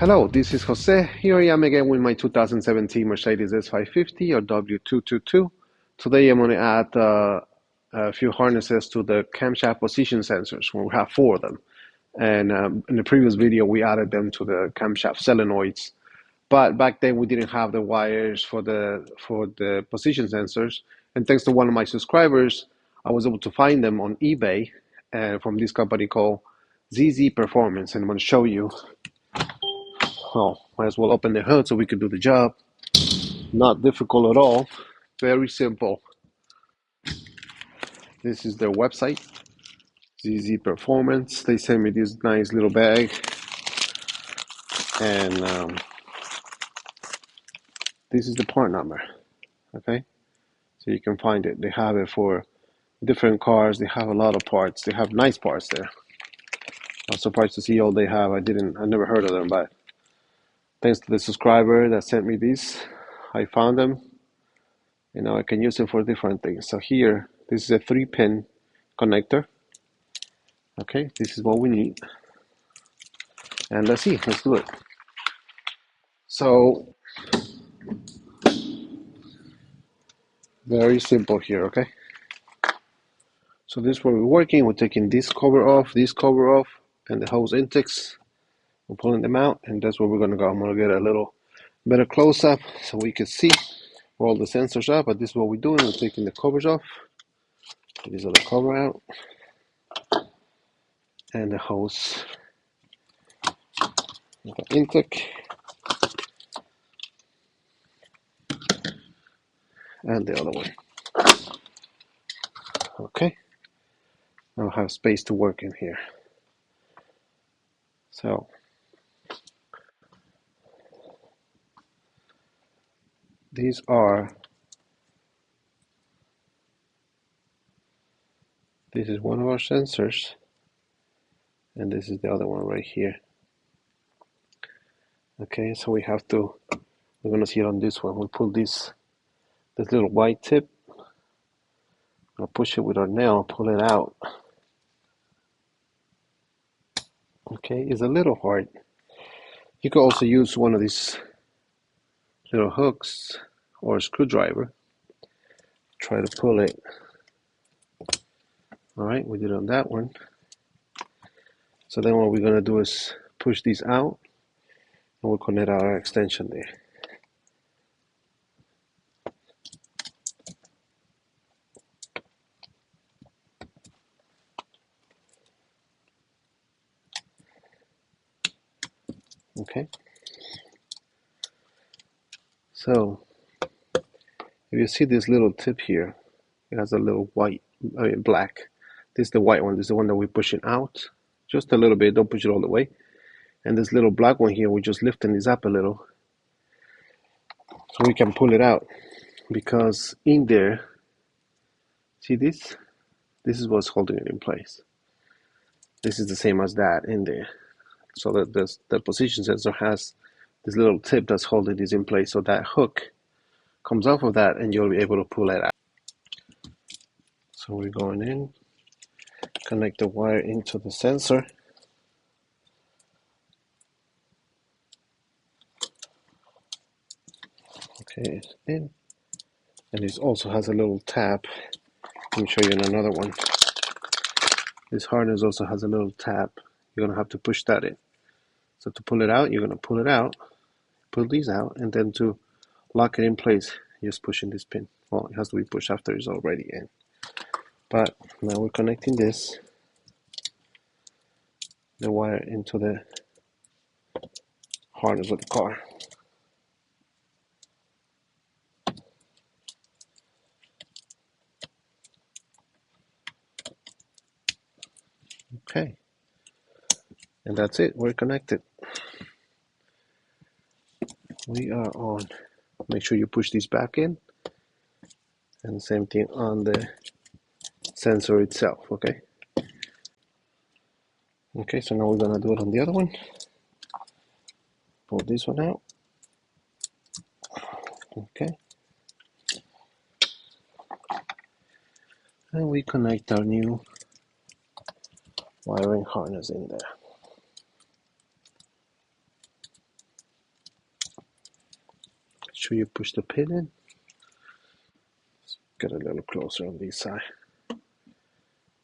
Hello, this is Jose. Here I am again with my 2017 Mercedes S550 or W222. Today I'm going to add a few harnesses to the camshaft position sensors. We have four of them. And in the previous video, we added them to the camshaft solenoids. But back then we didn't have the wires for the position sensors. And thanks to one of my subscribers, I was able to find them on eBay from this company called ZZ Performance. And I'm going to show you. Well, might as well open the hood so we can do the job. Not difficult at all. Very simple. This is their website, ZZ Performance. They sent me this nice little bag. And this is the part number. Okay? So you can find it. They have it for different cars. They have a lot of parts. They have nice parts there. I was surprised to see all they have. I never heard of them, but thanks to the subscriber that sent me these, I found them. You know, I can use them for different things. So here, this is a 3-pin connector. Okay, this is what we need. And let's do it. So, very simple here, okay? So this is where we're working. We're taking this cover off, and the hose intakes. We're pulling them out, and that's where we're gonna go. I'm gonna get a little better close-up so we can see where all the sensors are, but this is what we're doing. We're taking the covers off. These are the cover out. And the hose. The intake. And the other one. Okay. Now I have space to work in here. So this is one of our sensors, and this is the other one right here. Okay, so we're gonna see it on this one. We pull this little white tip. I'll push it with our nail, pull it out. Okay, it's a little hard. You could also use one of these little hooks or a screwdriver. Try to pull it. All right, we did it on that one. So then what we're gonna do is push these out, and we'll connect our extension there. Okay. So if you see this little tip here, it has a little black. This is the white one. This is the one that we're pushing out just a little bit. Don't push it all the way. And this little black one here, we're just lifting this up a little so we can pull it out. Because in there, see this? This is what's holding it in place. This is the same as that in there. So that the position sensor has this little tip that's holding this in place. So that hook comes off of that and you'll be able to pull it out. So we're going in, connect the wire into the sensor. Okay, it's in. And this also has a little tab. Let me show you in another one. This harness also has a little tab. You're gonna have to push that in. So to pull it out, you're gonna pull it out, pull these out, and then to lock it in place, just pushing this pin. Well, it has to be pushed after it's already in. But now we're connecting the wire into the harness of the car. Okay, and that's it. We're connected. We are on. Make sure you push these back in, and the same thing on the sensor itself. Okay. Okay, so now we're gonna do it on the other one. Pull this one out. Okay. And we connect our new wiring harness in there. sure you push the pin in. Let's get a little closer on this side.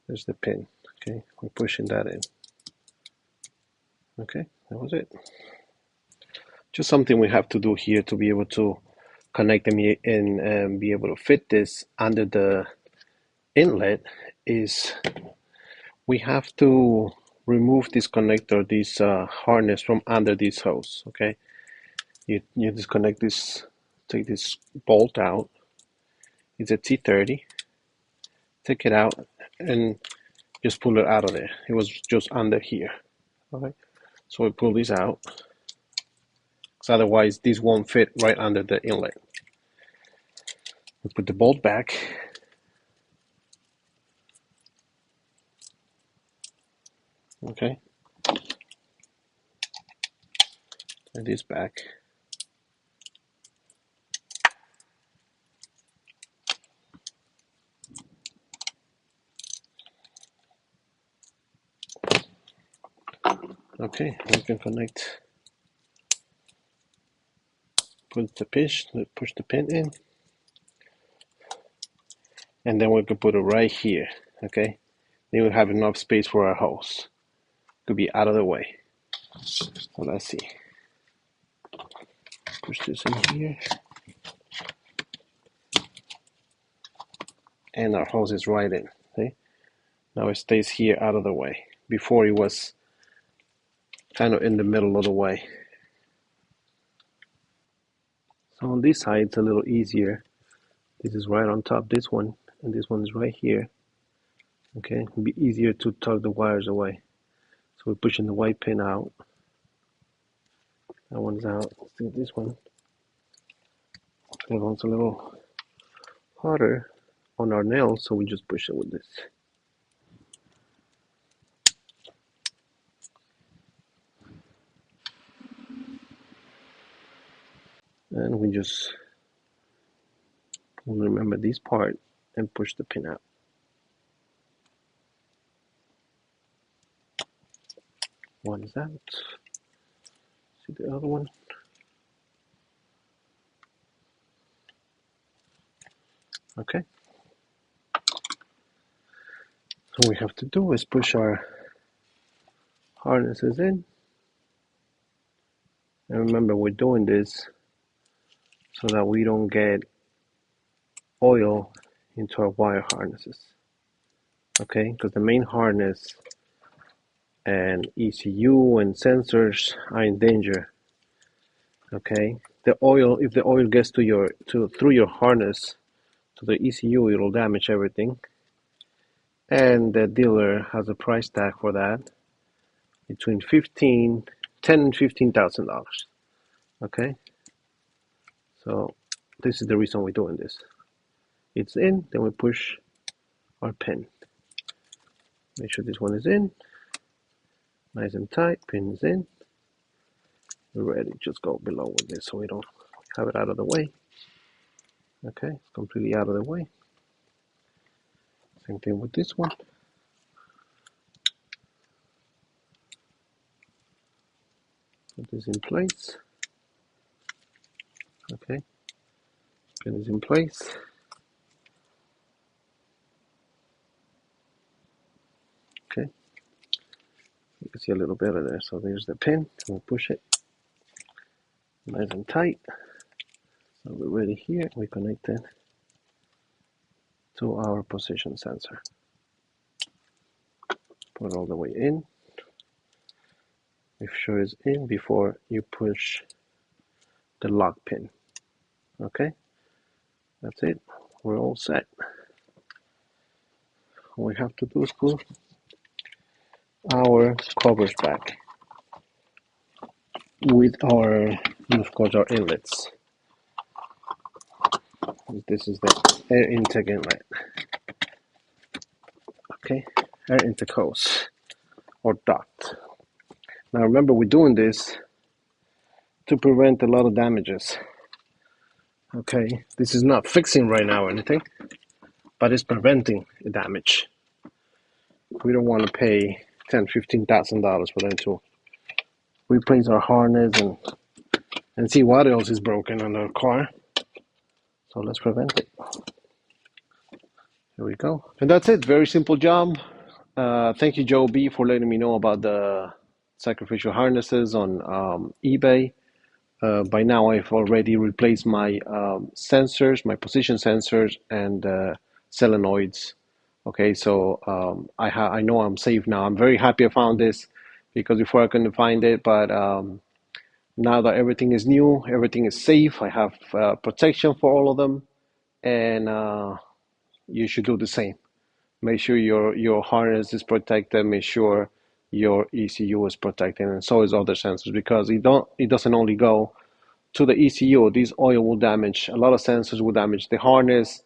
There's the pin. Okay, we're pushing that in. Okay, that was it. Just something we have to do here to be able to connect them and be able to fit this under the inlet is we have to remove this connector, this harness from under this hose. Okay, you disconnect this, take this bolt out. It's a T30. Take it out and just pull it out of there. It was just under here. Okay, so we pull this out, because otherwise this won't fit right under the inlet. We put the bolt back. Okay, turn this back. Okay, we can connect. Push the pin in, and then we can put it right here. Okay, then we have enough space for our hose to be out of the way. So let's see. Push this in here, and our hose is right in. Okay, now it stays here out of the way. Before it was kind of in the middle of the way. So on this side, it's a little easier. This is right on top, this one, and this one is right here. Okay, it'll be easier to tug the wires away. So we're pushing the white pin out. That one's out. Let's do this one. That one's a little harder on our nails, so we just push it with this. And we just remember this part and push the pin out. One is out. See the other one? Okay. All we have to do is push our harnesses in. And remember, we're doing this so that we don't get oil into our wire harnesses. Okay, because the main harness and ECU and sensors are in danger. Okay, the oil, if the oil gets through your harness to the ECU, it'll damage everything, and the dealer has a price tag for that between $10,000 and $15,000. Okay, so this is the reason we're doing this. It's in, then we push our pin. Make sure this one is in, nice and tight. Pin is in. We're ready. Just go below with this so we don't have it out of the way. Okay, it's completely out of the way. Same thing with this one. Put this in place. Okay, pin is in place. Okay, you can see a little better there. So there's the pin. We'll push it nice and tight. So we're ready here. We connect it to our position sensor. Put it all the way in. Make sure it's in before you push the lock pin. Okay, that's it. We're all set. All we have to do is put our covers back with our, of course, our inlets. This is the air intake inlet. Okay, air intake hose or duct. Now remember, we're doing this to prevent a lot of damages. Okay, this is not fixing right now or anything, but it's preventing the damage. We don't want to pay $10,000-$15,000 for them to replace our harness and see what else is broken on our car. So let's prevent it. Here we go. And that's it. Very simple job. Thank you, Joe B, for letting me know about the sacrificial harnesses on eBay. By now, I've already replaced my sensors, my position sensors, and solenoids. Okay, so I know I'm safe now. I'm very happy I found this because before I couldn't find it, but now that everything is new, everything is safe. I have protection for all of them, and you should do the same. Make sure your harness is protected. Make sure your ECU is protected, and so is other sensors because it doesn't only go to the ECU. This oil will damage a lot of sensors, will damage the harness,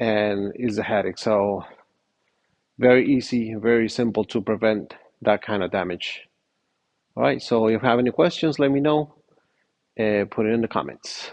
and is a headache. So very easy, very simple to prevent that kind of damage. All right. So if you have any questions, let me know. Put it in the comments.